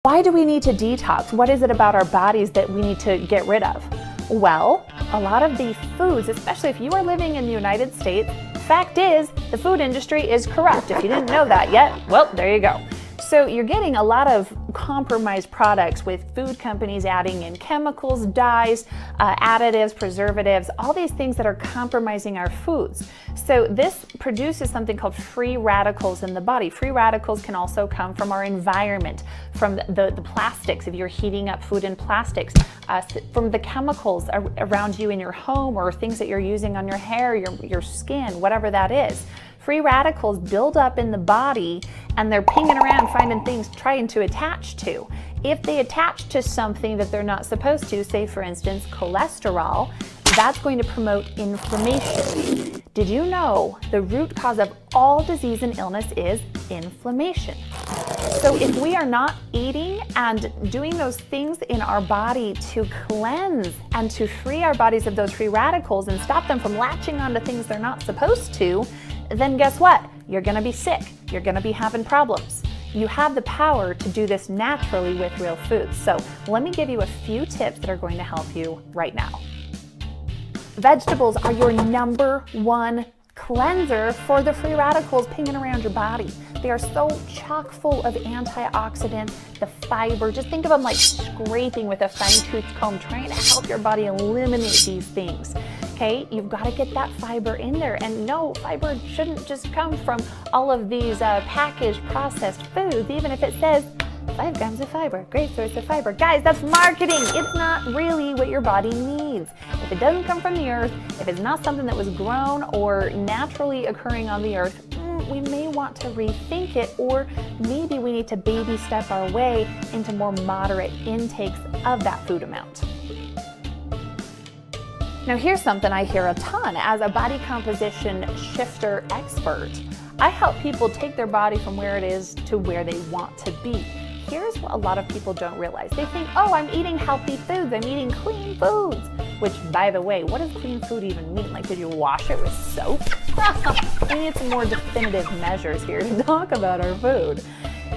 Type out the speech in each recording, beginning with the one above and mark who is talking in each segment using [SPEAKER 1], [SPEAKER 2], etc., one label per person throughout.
[SPEAKER 1] Why do we need to detox? What is it about our bodies that we need to get rid of? Well, a lot of the foods, especially if you are living in the United States, fact is the food industry is corrupt. If you didn't know that yet, well, there you go. So you're getting a lot of compromised products with food companies adding in chemicals, dyes, additives, preservatives, all these things that are compromising our foods. So this produces something called free radicals in the body. Free radicals can also come from our environment, from the plastics, if you're heating up food in plastics, from the chemicals around you in your home, or things that you're using on your hair, your skin, whatever that is. Free radicals build up in the body and they're pinging around finding things trying to attach to. If they attach to something that they're not supposed to, say for instance cholesterol, that's going to promote inflammation. Did you know the root cause of all disease and illness is inflammation? So if we are not eating and doing those things in our body to cleanse and to free our bodies of those free radicals and stop them from latching onto things they're not supposed to, then guess what? You're gonna be sick. You're gonna be having problems. You have the power to do this naturally with real foods. So let me give you a few tips that are going to help you right now. Vegetables are your #1 cleanser for the free radicals pinging around your body. They are so chock full of antioxidants, the fiber. Just think of them like scraping with a fine-tooth comb, trying to help your body eliminate these things. Okay, you've got to get that fiber in there. And no, fiber shouldn't just come from all of these packaged processed foods, even if it says 5 grams of fiber, great source of fiber. Guys, that's marketing. It's not really what your body needs. If it doesn't come from the earth, if it's not something that was grown or naturally occurring on the earth, we may want to rethink it, or maybe we need to baby step our way into more moderate intakes of that food amount. Now here's something I hear a ton as a body composition shifter expert. I help people take their body from where it is to where they want to be. Here's what a lot of people don't realize. They think, oh, I'm eating healthy foods, I'm eating clean foods. Which, by the way, what does clean food even mean? Like, did you wash it with soap? We need some more definitive measures here to talk about our food.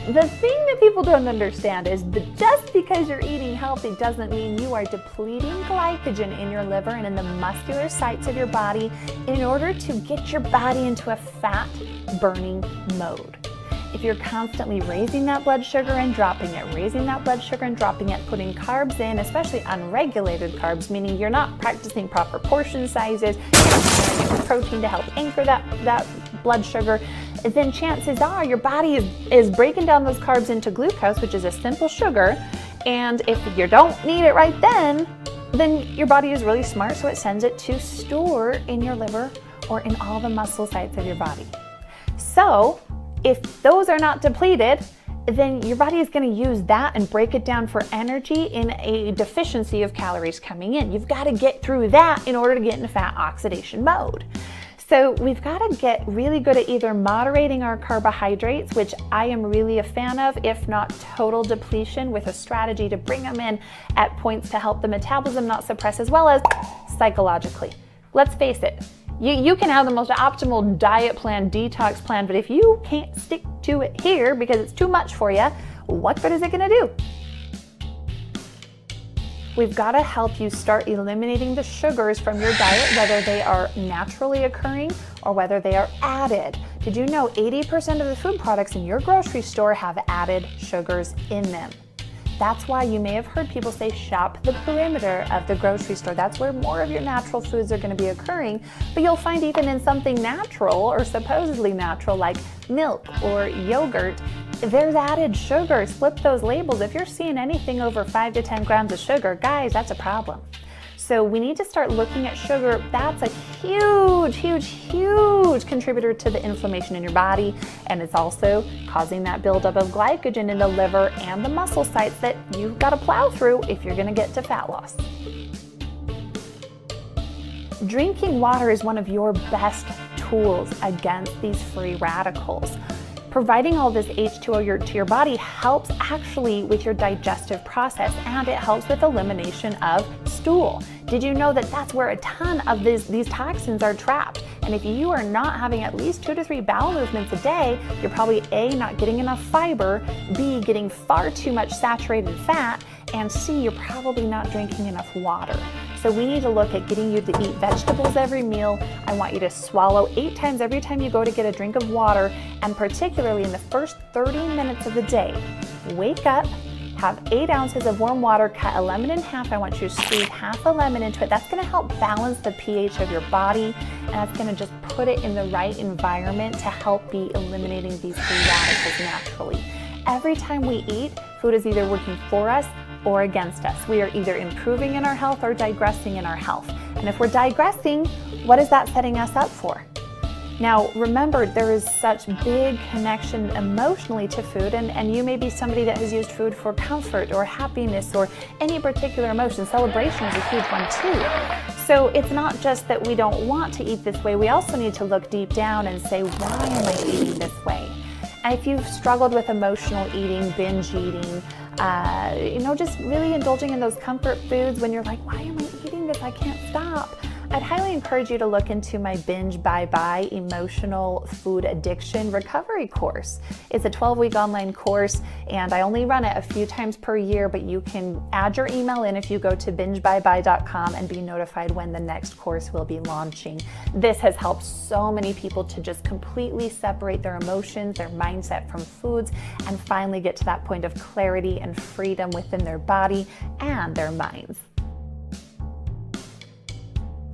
[SPEAKER 1] The thing that people don't understand is that just because you're eating healthy doesn't mean you are depleting glycogen in your liver and in the muscular sites of your body in order to get your body into a fat burning mode. If you're constantly raising that blood sugar and dropping it, raising that blood sugar and dropping it, putting carbs in, especially unregulated carbs, meaning you're not practicing proper portion sizes, you're not using protein to help anchor that blood sugar, then chances are your body is breaking down those carbs into glucose, which is a simple sugar, and if you don't need it right then your body is really smart, so it sends it to store in your liver or in all the muscle sites of your body. So if those are not depleted, then your body is going to use that and break it down for energy in a deficiency of calories coming in. You've got to get through that in order to get into fat oxidation mode. So we've got to get really good at either moderating our carbohydrates, which I am really a fan of, if not total depletion, with a strategy to bring them in at points to help the metabolism not suppress, as well as psychologically. Let's face it, you can have the most optimal diet plan, detox plan, but if you can't stick to it here because it's too much for you, what good is it going to do? We've got to help you start eliminating the sugars from your diet, whether they are naturally occurring or whether they are added. Did you know 80% of the food products in your grocery store have added sugars in them? That's why you may have heard people say shop the perimeter of the grocery store. That's where more of your natural foods are going to be occurring. But you'll find even in something natural or supposedly natural like milk or yogurt, there's added sugars. Flip those labels. If you're seeing anything over 5 to 10 grams of sugar, guys, that's a problem. So we need to start looking at sugar. That's a huge, huge, huge contributor to the inflammation in your body. And it's also causing that buildup of glycogen in the liver and the muscle sites that you've got to plow through if you're going to get to fat loss. Drinking water is one of your best tools against these free radicals. Providing all this H2O to your body helps actually with your digestive process, and it helps with elimination of stool. Did you know that that's where a ton of these toxins are trapped? And if you are not having at least 2 to 3 bowel movements a day, you're probably A, not getting enough fiber, B, getting far too much saturated fat, and C, you're probably not drinking enough water. So we need to look at getting you to eat vegetables every meal. I want you to swallow 8 times every time you go to get a drink of water, and particularly in the first 30 minutes of the day. Wake up, have 8 ounces of warm water, cut a lemon in half. I want you to squeeze half a lemon into it. That's gonna help balance the pH of your body, and that's gonna just put it in the right environment to help be eliminating these free radicals naturally. Every time we eat, food is either working for us or against us. We are either improving in our health or digressing in our health. And if we're digressing, what is that setting us up for? Now, remember, there is such big connection emotionally to food, and you may be somebody that has used food for comfort or happiness or any particular emotion. Celebration is a huge one too. So it's not just that we don't want to eat this way, we also need to look deep down and say, why am I eating this way? And if you've struggled with emotional eating, binge eating, just really indulging in those comfort foods when you're like, why am I eating this? I can't stop. I'd highly encourage you to look into my Binge Bye-Bye Emotional Food Addiction Recovery course. It's a 12-week online course, and I only run it a few times per year, but you can add your email in if you go to bingebyebye.com and be notified when the next course will be launching. This has helped so many people to just completely separate their emotions, their mindset from foods, and finally get to that point of clarity and freedom within their body and their minds.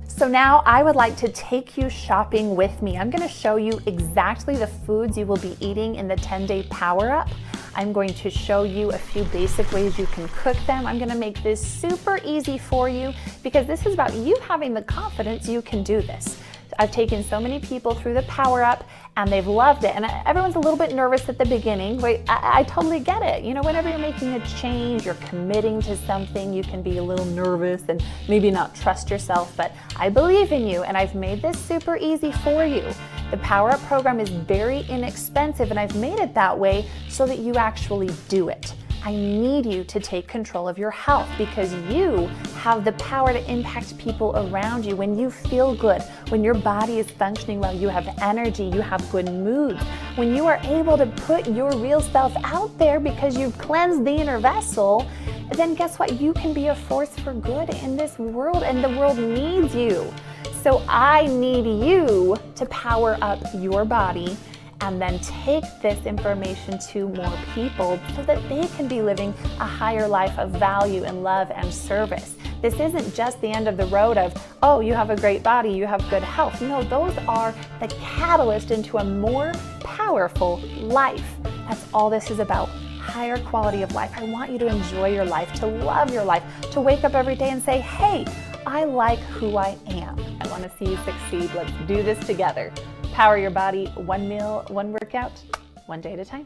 [SPEAKER 1] So now I would like to take you shopping with me. I'm going to show you exactly the foods you will be eating in the 10-day Power Up. I'm going to show you a few basic ways you can cook them. I'm going to make this super easy for you because this is about you having the confidence you can do this. I've taken so many people through the Power Up and they've loved it. And everyone's a little bit nervous at the beginning. Wait, I totally get it. Whenever you're making a change, you're committing to something, you can be a little nervous and maybe not trust yourself, but I believe in you and I've made this super easy for you. The Power Up program is very inexpensive and I've made it that way so that you actually do it. I need you to take control of your health because you have the power to impact people around you. When you feel good, when your body is functioning well, you have energy, you have good mood. When you are able to put your real self out there because you've cleansed the inner vessel, then guess what? You can be a force for good in this world and the world needs you. So I need you to power up your body and then take this information to more people so that they can be living a higher life of value and love and service. This isn't just the end of the road of, oh, you have a great body, you have good health. No, those are the catalyst into a more powerful life. That's all this is about. Higher quality of life. I want you to enjoy your life, to love your life, to wake up every day and say, hey, I like who I am. I want to see you succeed. Let's do this together. Power your body, one meal, one workout, one day at a time.